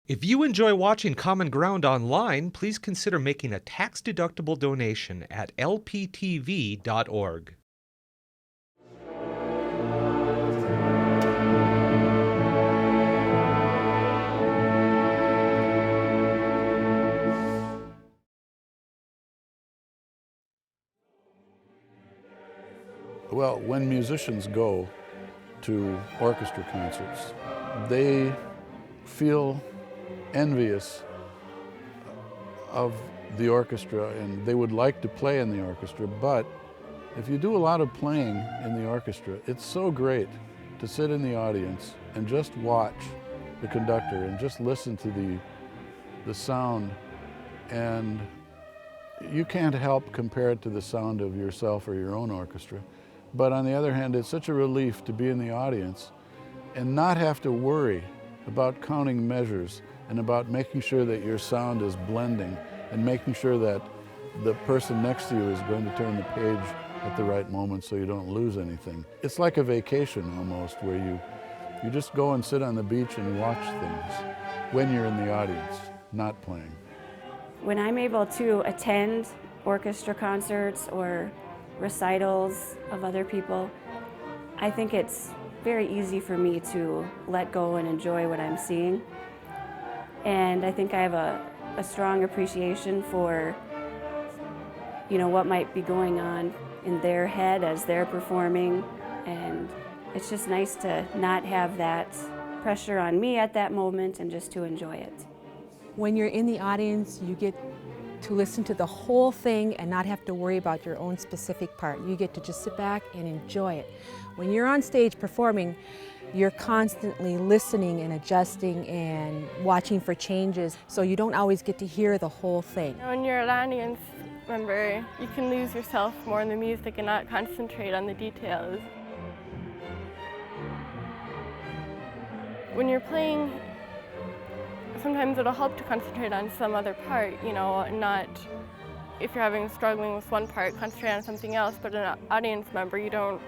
If you enjoy watching Common Ground online, please consider making a tax-deductible donation at lptv.org. Well, when musicians go to orchestra concerts, they feel envious of the orchestra and they would like to play in the orchestra, but if you do a lot of playing in the orchestra, it's so great to sit in the audience and just watch the conductor and just listen to the sound, and you can't help compare it to the sound of yourself or your own orchestra. But on the other hand, it's such a relief to be in the audience and not have to worry about counting measures and about making sure that your sound is blending and making sure that the person next to you is going to turn the page at the right moment so you don't lose anything. It's like a vacation almost, where you just go and sit on the beach and watch things when you're in the audience, not playing. When I'm able to attend orchestra concerts or recitals of other people, I think it's very easy for me to let go and enjoy what I'm seeing. And I think I have a strong appreciation for, what might be going on in their head as they're performing. And it's just nice to not have that pressure on me at that moment and just to enjoy it. When you're in the audience, you get to listen to the whole thing and not have to worry about your own specific part. You get to just sit back and enjoy it. When you're on stage performing, you're constantly listening and adjusting and watching for changes, so you don't always get to hear the whole thing. When you're an audience member, you can lose yourself more in the music and not concentrate on the details. When you're playing, sometimes it'll help to concentrate on some other part, not, if you're struggling with one part, concentrate on something else, but an audience member, you don't,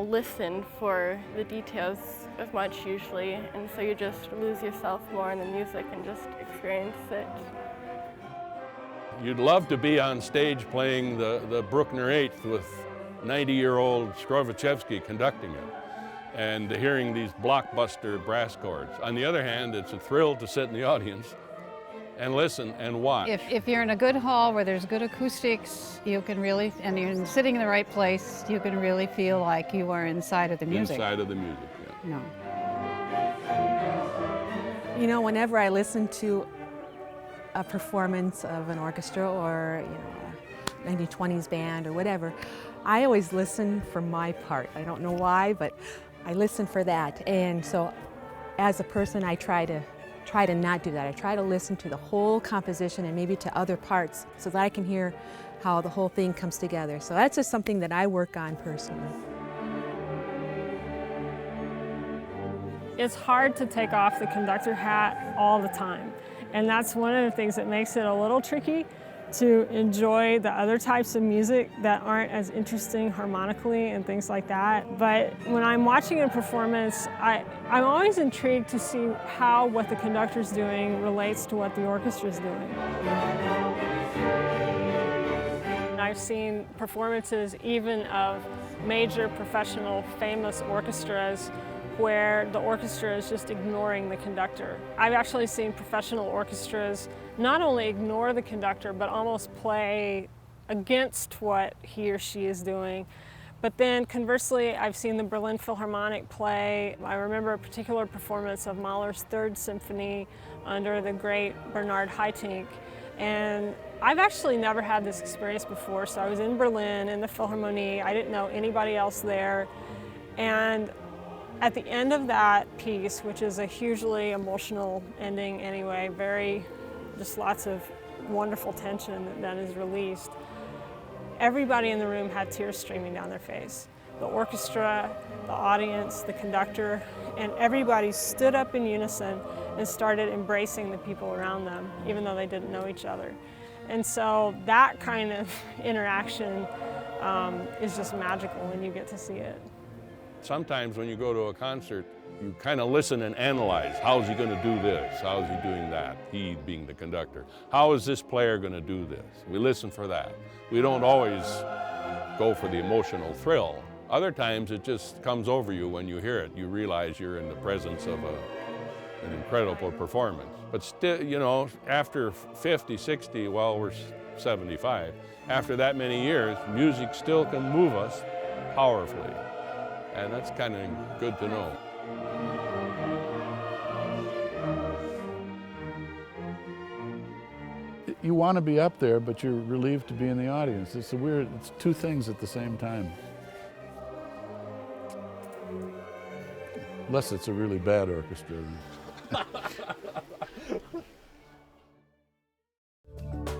listen for the details as much usually, and so you just lose yourself more in the music and just experience it. You'd love to be on stage playing the Bruckner Eighth with 90-year-old Strovochevsky conducting it, and hearing these blockbuster brass chords. On the other hand, it's a thrill to sit in the audience and listen and watch. If you're in a good hall where there's good acoustics, you can really, and you're sitting in the right place, you can really feel like you are inside of the music. Inside of the music, yeah. No. Whenever I listen to a performance of an orchestra or a 1920s band or whatever, I always listen for my part. I don't know why, but I listen for that. And so as a person, I try to not do that. I try to listen to the whole composition and maybe to other parts so that I can hear how the whole thing comes together. So that's just something that I work on personally. It's hard to take off the conductor hat all the time. And that's one of the things that makes it a little tricky to enjoy the other types of music that aren't as interesting harmonically and things like that. But when I'm watching a performance, I'm always intrigued to see how what the conductor's doing relates to what the orchestra's doing. I've seen performances even of major professional famous orchestras where the orchestra is just ignoring the conductor. I've actually seen professional orchestras not only ignore the conductor, but almost play against what he or she is doing. But then conversely, I've seen the Berlin Philharmonic play. I remember a particular performance of Mahler's Third Symphony under the great Bernard Haitink. And I've actually never had this experience before. So I was in Berlin in the Philharmonie. I didn't know anybody else there. And at the end of that piece, which is a hugely emotional ending anyway, just lots of wonderful tension that is released, everybody in the room had tears streaming down their face. The orchestra, the audience, the conductor, and everybody stood up in unison and started embracing the people around them, even though they didn't know each other. And so that kind of interaction is just magical when you get to see it. Sometimes when you go to a concert, you kind of listen and analyze. How's he going to do this? How's he doing that? He being the conductor. How is this player going to do this? We listen for that. We don't always go for the emotional thrill. Other times it just comes over you when you hear it. You realize you're in the presence of an incredible performance. But still, you know, after 50, 60, well, we're 75, after that many years, music still can move us powerfully. And that's kind of good to know. You want to be up there, but you're relieved to be in the audience. It's two things at the same time. Unless it's a really bad orchestra.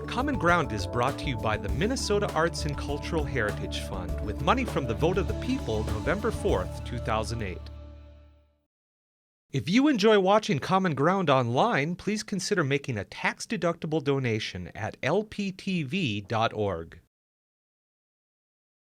Common Ground is brought to you by the Minnesota Arts and Cultural Heritage Fund with money from the vote of the people November 4th, 2008. If you enjoy watching Common Ground online, please consider making a tax-deductible donation at lptv.org.